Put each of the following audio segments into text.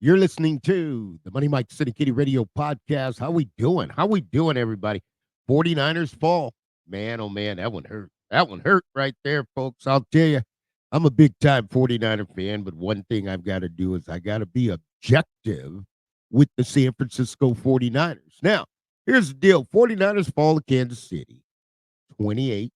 You're listening to the Money Mike City Kitty Radio Podcast. How we doing? How we doing, everybody? 49ers fall. Man, oh man, that one hurt. That one hurt right there, folks. I'll tell you, I'm a big time 49er fan, but one thing I've got to do is I got to be objective with the San Francisco 49ers. Now, here's the deal. 49ers fall to Kansas City 28-18.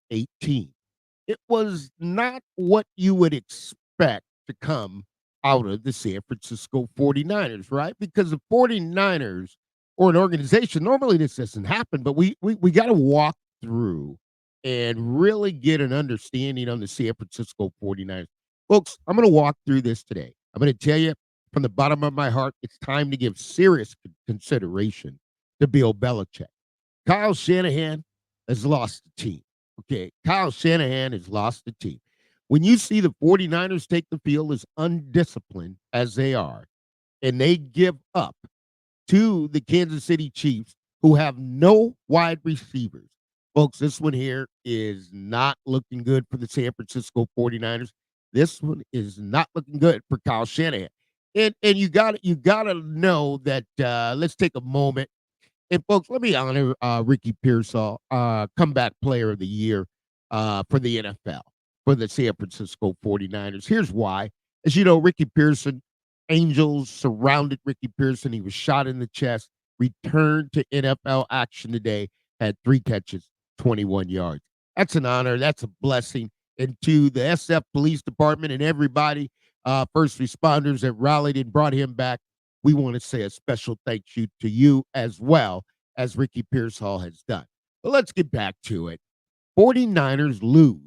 It was not what you would expect to come out of the San Francisco 49ers, right? Because the 49ers or an organization, normally this doesn't happen, but we got to walk through and really get an understanding on the San Francisco 49ers. Folks, I'm going to walk through this today. I'm going to tell you from the bottom of my heart, it's time to give serious consideration to Bill Belichick. Kyle Shanahan has lost the team. Okay, Kyle Shanahan has lost the team. When you see the 49ers take the field as undisciplined as they are, and they give up to the Kansas City Chiefs, who have no wide receivers. Folks, this one here is not looking good for the San Francisco 49ers. This one is not looking good for Kyle Shanahan. And you gotta know that let's take a moment and folks, let me honor Ricky Pearsall, comeback player of the year for the NFL, for the San Francisco 49ers. Here's why. As you know, Ricky Pearson, Angels surrounded Ricky Pearson. He was shot in the chest, returned to NFL action today, had 3 catches, 21 yards. That's an honor. That's a blessing. And to the SF Police Department and everybody, first responders that rallied and brought him back, we want to say a special thank you to you as well as Ricky Pearsall has done. But let's get back to it. 49ers lose,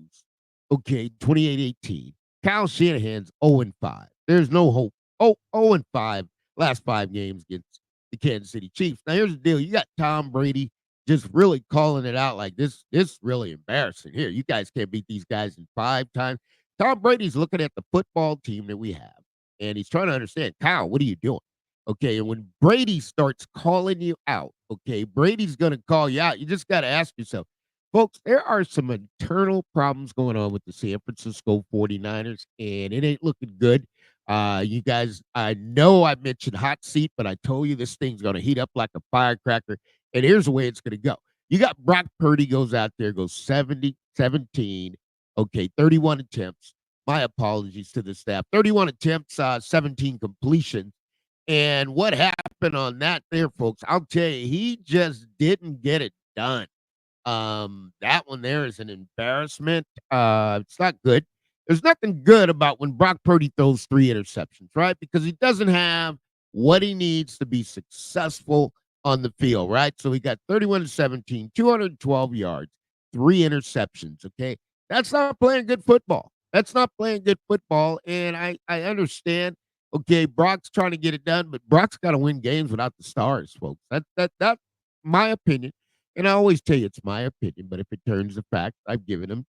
okay, 28-18. Kyle Shanahan's 0-5. There's no hope. 0-5 last 5 games against the Kansas City Chiefs. Now, here's the deal. You got Tom Brady just really calling it out like this is really embarrassing. Here, you guys can't beat these guys in 5 times. Tom Brady's looking at the football team that we have, and he's trying to understand, Kyle, what are you doing? Okay, and when Brady starts calling you out, okay, Brady's going to call you out. You just got to ask yourself, folks, there are some internal problems going on with the San Francisco 49ers, and it ain't looking good. You guys, I know I mentioned hot seat, but I told you this thing's going to heat up like a firecracker. And here's the way it's going to go. You got Brock Purdy goes out there, goes 70, 17, okay, 31 attempts. My apologies to the staff. 31 attempts, 17 completions. And what happened on that there, folks, I'll tell you, he just didn't get it done. That one there is an embarrassment. It's not good. There's nothing good about when Brock Purdy throws 3 interceptions, right? Because he doesn't have what he needs to be successful on the field, right? So he got 31 to 17, 212 yards, 3 interceptions. Okay. That's not playing good football. That's not playing good football. And I understand. Okay, Brock's trying to get it done, but Brock's got to win games without the stars, folks. That my opinion. And I always tell you it's my opinion, but if it turns to fact, I've given him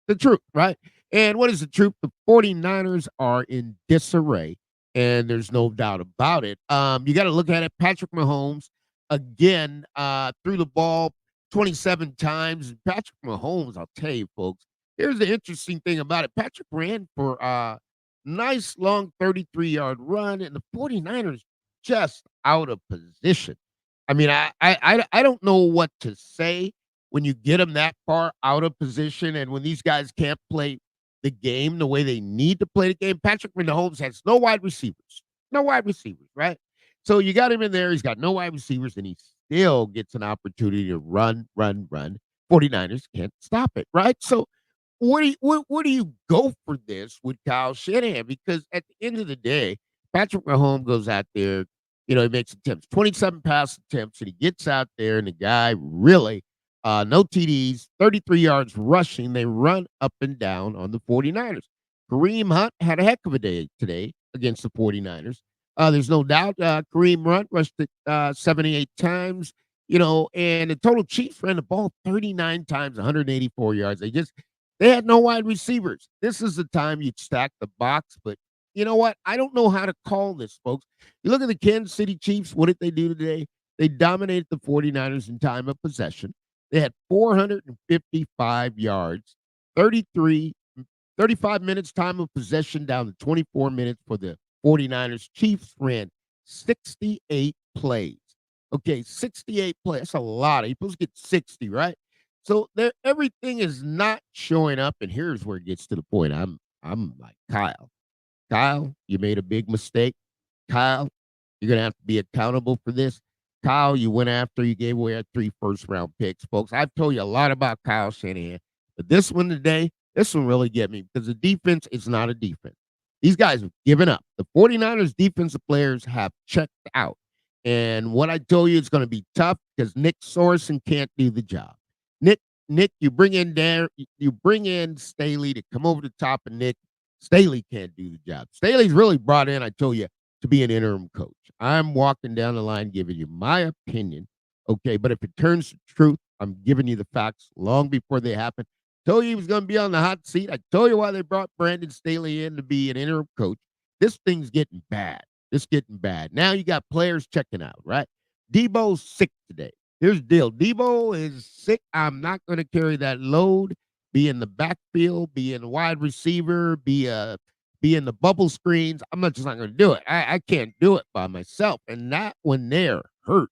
the truth, right? And what is the truth? The 49ers are in disarray, and there's no doubt about it. You got to look at it. Patrick Mahomes, again, threw the ball 27 times. Patrick Mahomes, I'll tell you, folks, here's the interesting thing about it. Patrick ran for a nice long 33-yard run, and the 49ers just out of position. I mean, I don't know what to say when you get them that far out of position and when these guys can't play the game the way they need to play the game. Patrick Mahomes has no wide receivers. No wide receivers, right? So you got him in there. He's got no wide receivers, and he still gets an opportunity to run, run, run. 49ers can't stop it, right? So where do you go for this with Kyle Shanahan? Because at the end of the day, Patrick Mahomes goes out there, he makes attempts, 27 pass attempts, and he gets out there, and the guy really, no TDs, 33 yards rushing. They run up and down on the 49ers. Kareem Hunt had a heck of a day today against the 49ers. There's no doubt Kareem Hunt rushed it 78 times, and the total Chiefs ran the ball 39 times, 184 yards. They had no wide receivers. This is the time you'd stack the box, but you know what? I don't know how to call this, folks. You look at the Kansas City Chiefs. What did they do today? They dominated the 49ers in time of possession. They had 455 yards, 35 minutes time of possession down to 24 minutes for the 49ers. Chiefs ran 68 plays. Okay, 68 plays. That's a lot. You're supposed to get 60, right? So there everything is not showing up. And here's where it gets to the point. I'm like, Kyle. Kyle, you made a big mistake. Kyle, you're gonna have to be accountable for this. Kyle, you went after, you gave away our 3 first-round picks, folks. I've told you a lot about Kyle Shanahan, but this one today, this one really get me because the defense is not a defense. These guys have given up. The 49ers defensive players have checked out. And what I told you is gonna be tough because Nick Sorensen can't do the job. Nick, Nick, you bring in Staley to come over the top of Nick. Staley can't do the job. Staley's really brought in, I told you, to be an interim coach. I'm walking down the line giving you my opinion. Okay, but if it turns to truth, I'm giving you the facts long before they happen. Told you he was going to be on the hot seat. I told you why they brought Brandon Staley in to be an interim coach. This thing's getting bad. It's getting bad. Now you got players checking out, right? Debo's sick today. Here's the deal. Debo is sick. I'm not going to carry that load. Be in the backfield, be in wide receiver, be in the bubble screens. I'm not just not going to do it. I can't do it by myself. And that one there hurt.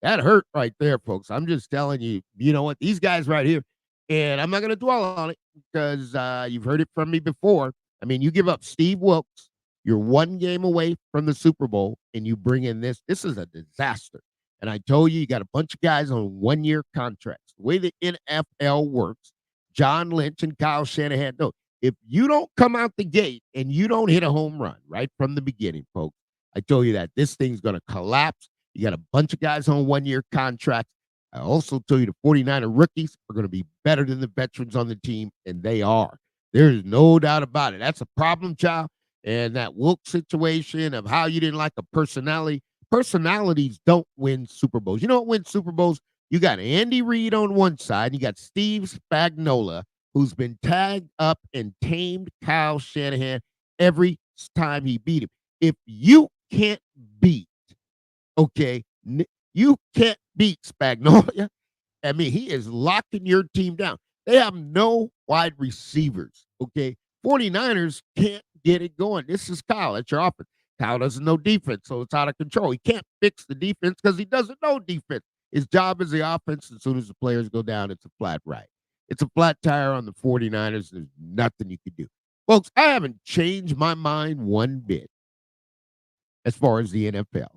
That hurt right there, folks. I'm just telling you, you know what? These guys right here, and I'm not going to dwell on it because you've heard it from me before. I mean, you give up Steve Wilkes, you're one game away from the Super Bowl, and you bring in this. This is a disaster. And I told you, you got a bunch of guys on 1-year contracts. The way the NFL works, John Lynch and Kyle Shanahan, no, if you don't come out the gate and you don't hit a home run right from the beginning, folks, I told you that this thing's going to collapse. You got a bunch of guys on 1-year contracts. I also told you the 49er rookies are going to be better than the veterans on the team, and they are. There's no doubt about it. That's a problem, child. And that Wilkes situation of how you didn't like a personality. Personalities don't win Super Bowls. You know what wins Super Bowls? You got Andy Reid on one side, and you got Steve Spagnuolo, who's been tagged up and tamed Kyle Shanahan every time he beat him. If you can't beat, okay, you can't beat Spagnuolo. I mean, he is locking your team down. They have no wide receivers, okay? 49ers can't get it going. This is Kyle. That's your offense. Kyle doesn't know defense, so it's out of control. He can't fix the defense because he doesn't know defense. His job is the offense. As soon as the players go down, it's a flat right. It's a flat tire on the 49ers. There's nothing you can do. Folks, I haven't changed my mind one bit as far as the NFL.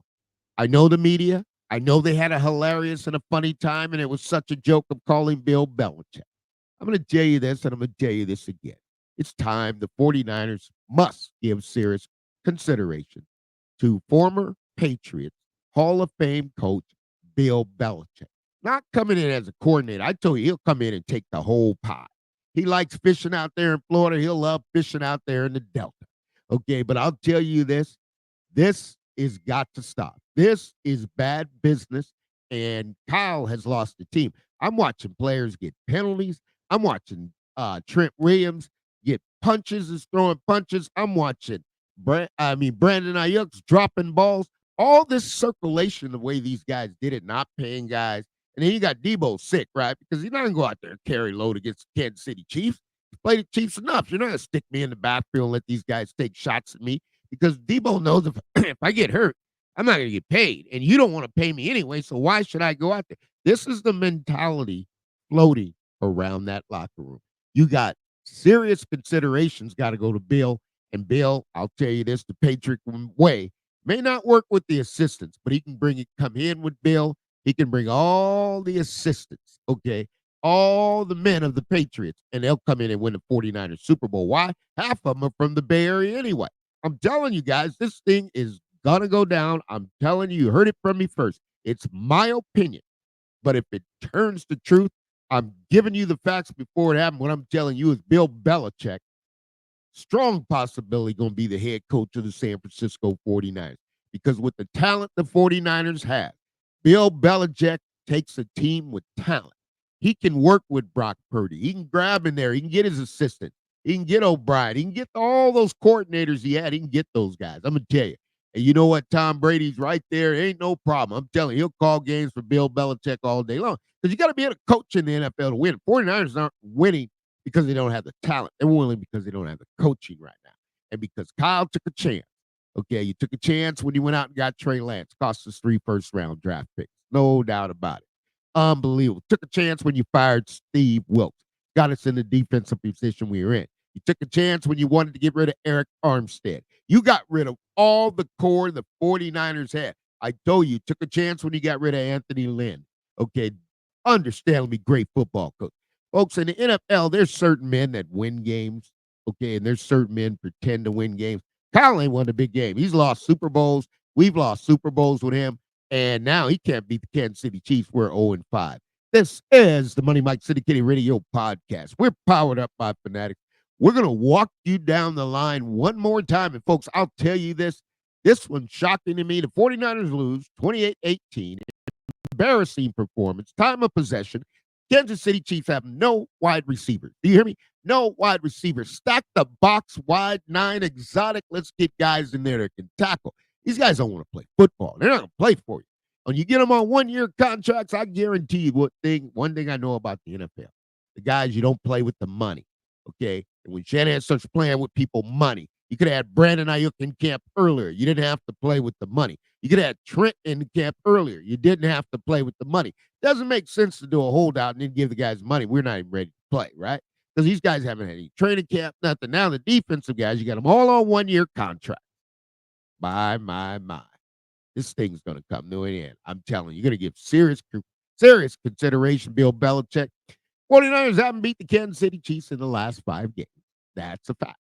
I know the media. I know they had a hilarious and a funny time, and it was such a joke of calling Bill Belichick. I'm going to tell you this, and I'm going to tell you this again. It's time the 49ers must give serious consideration to former Patriots Hall of Fame coach Bill Belichick. Not coming in as a coordinator. I told you, he'll come in and take the whole pie. He likes fishing out there in Florida. He'll love fishing out there in the Delta. Okay, but I'll tell you this is got to stop. This is bad business, and Kyle has lost the team. I'm watching players get penalties. I'm watching Trent Williams get punches, is throwing punches. I'm watching Brandon Ayuk's dropping balls. All this circulation, the way these guys did it, not paying guys. And then you got Debo sick, right? Because he's not going to go out there and carry load against the Kansas City Chiefs. He played the Chiefs enough. You're not going to stick me in the backfield and let these guys take shots at me because Debo knows if, if I get hurt, I'm not going to get paid. And you don't want to pay me anyway, so why should I go out there? This is the mentality floating around that locker room. You got serious considerations got to go to Bill. And Bill, I'll tell you this, the Patriot way may not work with the assistants, but he can come in with Bill. He can bring all the assistants, okay, all the men of the Patriots, and they'll come in and win the 49ers Super Bowl. Why? Half of them are from the Bay Area anyway. I'm telling you guys, this thing is going to go down. I'm telling you, you heard it from me first. It's my opinion. But if it turns to truth, I'm giving you the facts before it happened. What I'm telling you is Bill Belichick, strong possibility going to be the head coach of the San Francisco 49ers. Because with the talent the 49ers have, Bill Belichick takes a team with talent. He can work with Brock Purdy. He can grab in there. He can get his assistant. He can get O'Brien. He can get all those coordinators he had. He can get those guys. I'm going to tell you. And you know what? Tom Brady's right there. Ain't no problem. I'm telling you, he'll call games for Bill Belichick all day long. Because you got to be able to coach in the NFL to win. 49ers aren't winning because they don't have the talent. They're winning because they don't have the coaching right now. And because Kyle took a chance. Okay, you took a chance when you went out and got Trey Lance. Cost us 3 first-round draft picks. No doubt about it. Unbelievable. Took a chance when you fired Steve Wilkes. Got us in the defensive position we were in. You took a chance when you wanted to get rid of Eric Armstead. You got rid of all the core the 49ers had. I told you, took a chance when you got rid of Anthony Lynn. Okay, understandably great football coach. Folks, in the NFL, there's certain men that win games, okay, and there's certain men pretend to win games. Kyle ain't won a big game. He's lost Super Bowls. We've lost Super Bowls with him, and now he can't beat the Kansas City Chiefs. We're 0-5. This is the Money Mike City Kitty Radio Podcast. We're powered up by Fanatics. We're going to walk you down the line one more time. And, folks, I'll tell you this. This one's shocking to me. The 49ers lose 28-18. Embarrassing performance. Time of possession. Kansas City Chiefs have no wide receivers. Do you hear me? No wide receivers. Stack the box wide, 9 exotic. Let's get guys in there that can tackle. These guys don't want to play football. They're not going to play for you. When you get them on one-year contracts, I guarantee you one thing I know about the NFL. The guys, you don't play with the money, okay? And when Shannon starts playing with people money, you could have had Brandon Ayuk in camp earlier. You didn't have to play with the money. You could have had Trent in camp earlier. You didn't have to play with the money. Doesn't make sense to do a holdout and then give the guys money. We're not even ready to play, right? Because these guys haven't had any training camp, nothing. Now the defensive guys, you got them all on one-year contracts. My. This thing's going to come to an end. I'm telling you, you're going to give serious consideration, Bill Belichick. 49ers haven't beat the Kansas City Chiefs in the last 5 games. That's a fact.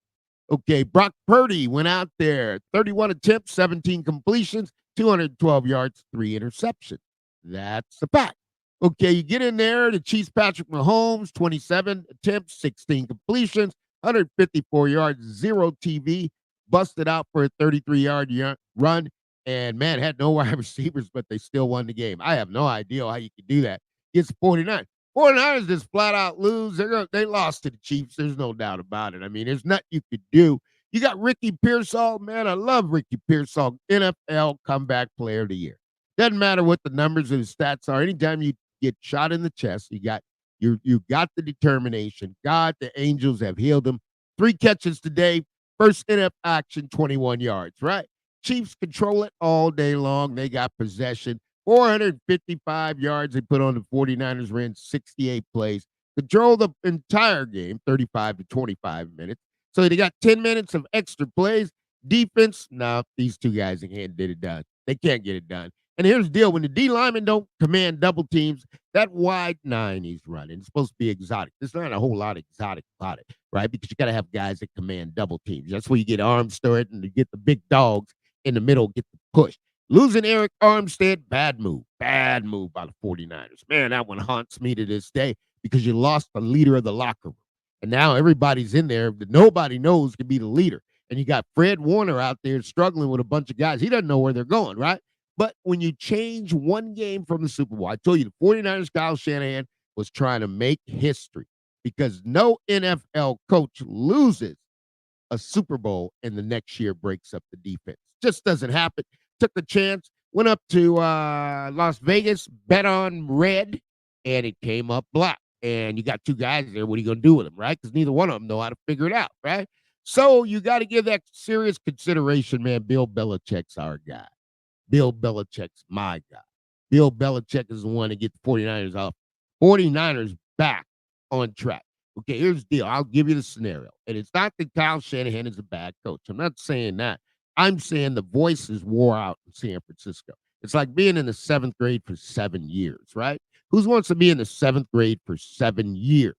Okay, Brock Purdy went out there, 31 attempts, 17 completions, 212 yards, 3 interceptions. That's a fact. Okay, you get in there, the Chiefs, Patrick Mahomes, 27 attempts, 16 completions, 154 yards, 0 TV, busted out for a 33-yard run, and, man, had no wide receivers, but they still won the game. I have no idea how you could do that against the 49ers. 49ers just flat out lose. They lost to the Chiefs. There's no doubt about it. I mean, there's nothing you could do. You got Ricky Pearsall. Man, I love Ricky Pearsall. NFL Comeback Player of the Year. Doesn't matter what the numbers and the stats are. Anytime you get shot in the chest, you got the determination. God, the angels have healed him. 3 catches today. First in action, 21 yards, right? Chiefs control it all day long. They got possession. 455 yards they put on the 49ers, ran 68 plays. Control the entire game, 35 to 25 minutes. So they got 10 minutes of extra plays. Defense, no, these 2 guys can't get it done. They can't get it done. And here's the deal. When the D linemen don't command double teams, that wide 9 he's running, it's supposed to be exotic. There's not a whole lot exotic about it, right? Because you got to have guys that command double teams. That's where you get Armstead and you get the big dogs in the middle, get the push. Losing Eric Armstead, bad move. Bad move by the 49ers. Man, that one haunts me to this day because you lost the leader of the locker room. And now everybody's in there that nobody knows can be the leader. And you got Fred Warner out there struggling with a bunch of guys. He doesn't know where they're going, right? But when you change one game from the Super Bowl, I told you the 49ers, Kyle Shanahan, was trying to make history because no NFL coach loses a Super Bowl and the next year breaks up the defense. Just doesn't happen. Took a chance, went up to Las Vegas, bet on red, and it came up black. And you got 2 guys there. What are you going to do with them, right? Because neither one of them know how to figure it out, right? So you got to give that serious consideration, man. Bill Belichick's our guy. Bill Belichick's my guy. Bill Belichick is the one to get the 49ers off. 49ers back on track. Okay, here's the deal. I'll give you the scenario. And it's not that Kyle Shanahan is a bad coach. I'm not saying that. I'm saying the voices wore out in San Francisco. It's like being in the 7th grade for 7 years, right? Who wants to be in the 7th grade for 7 years?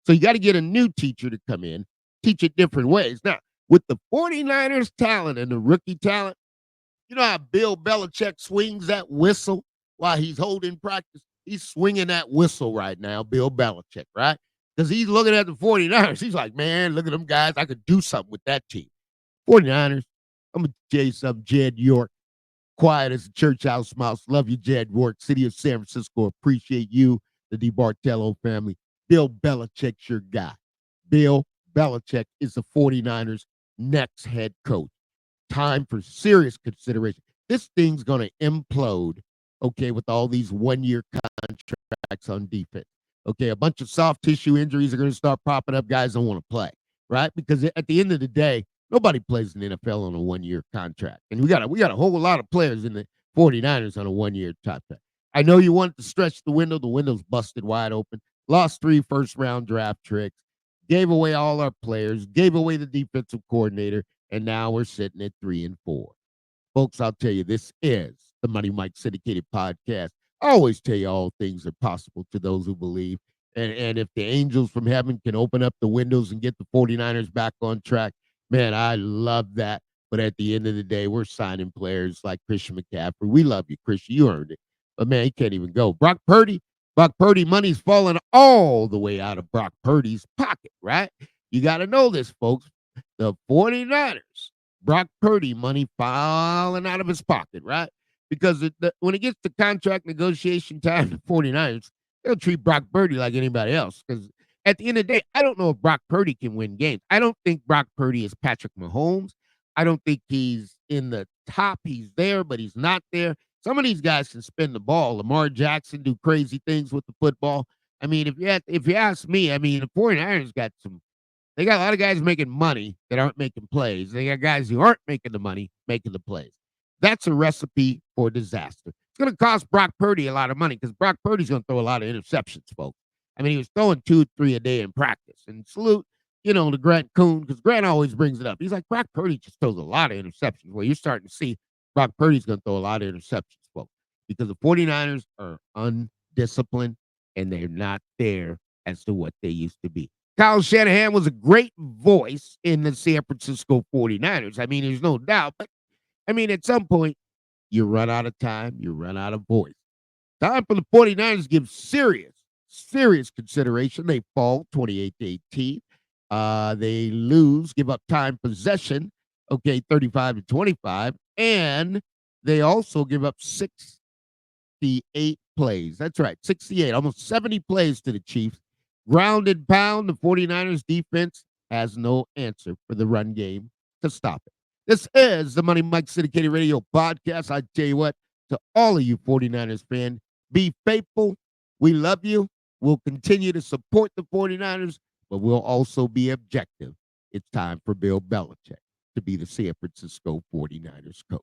So you got to get a new teacher to come in, teach it different ways. Now, with the 49ers talent and the rookie talent, you know how Bill Belichick swings that whistle while he's holding practice? He's swinging that whistle right now, Bill Belichick, right? Because he's looking at the 49ers. He's like, man, look at them guys. I could do something with that team. 49ers, I'm going to tell you something, Jed York. Quiet as a church house mouse. Love you, Jed York. City of San Francisco. Appreciate you, the DiBartello family. Bill Belichick's your guy. Bill Belichick is the 49ers' next head coach. Time for serious consideration. This thing's going to implode, okay, with all these one-year contracts on defense. Okay, a bunch of soft tissue injuries are going to start popping up. Guys don't want to play, right? Because at the end of the day, Nobody plays in the NFL on a one-year contract. And we got a whole lot of players in the 49ers on a one-year contract. I know you wanted to stretch the window. The window's busted wide open. Lost 3 first-round draft tricks. Gave away all our players. Gave away the defensive coordinator. And now we're sitting at 3-4. Folks, I'll tell you, this is the Money Mike Syndicated Podcast. I always tell you all things are possible to those who believe. And if the angels from heaven can open up the windows and get the 49ers back on track, man, I love that. But at the end of the day, we're signing players like Christian McCaffrey. We love you, Christian. You earned it. But man, he can't even go. Brock Purdy, money's falling all the way out of Brock Purdy's pocket, right? You got to know this, folks. The 49ers, Brock Purdy, money falling out of his pocket, right? Because when it gets to contract negotiation time, the 49ers, they'll treat Brock Purdy like anybody else. Because at the end of the day, I don't know if Brock Purdy can win games. I don't think Brock Purdy is Patrick Mahomes. I don't think he's in the top. He's there, but he's not there. Some of these guys can spin the ball. Lamar Jackson do crazy things with the football. I mean, if you ask me, I mean, the 49ers got some they got a lot of guys making money that aren't making plays. They got guys who aren't making the money making the plays. That's a recipe for disaster. It's going to cost Brock Purdy a lot of money because Brock Purdy's going to throw a lot of interceptions, folks. I mean, he was throwing 2, 3 a day in practice. And salute, to Grant Coon because Grant always brings it up. He's like, Brock Purdy just throws a lot of interceptions. Well, you're starting to see Brock Purdy's going to throw a lot of interceptions, folks, because the 49ers are undisciplined and they're not there as to what they used to be. Kyle Shanahan was a great voice in the San Francisco 49ers. I mean, there's no doubt. But, I mean, at some point, you run out of time. You run out of voice. Time for the 49ers to give serious consideration. They fall 28-18. They lose, give up time possession, 35-25. And they also give up 68 plays. That's right, 68, almost 70 plays to the Chiefs. Grounded pound, the 49ers defense has no answer for the run game to stop it. This is the Money Mike Syndicated Radio Podcast. I tell you what, to all of you 49ers fans, be faithful. We love you. We'll continue to support the 49ers, but we'll also be objective. It's time for Bill Belichick to be the San Francisco 49ers coach.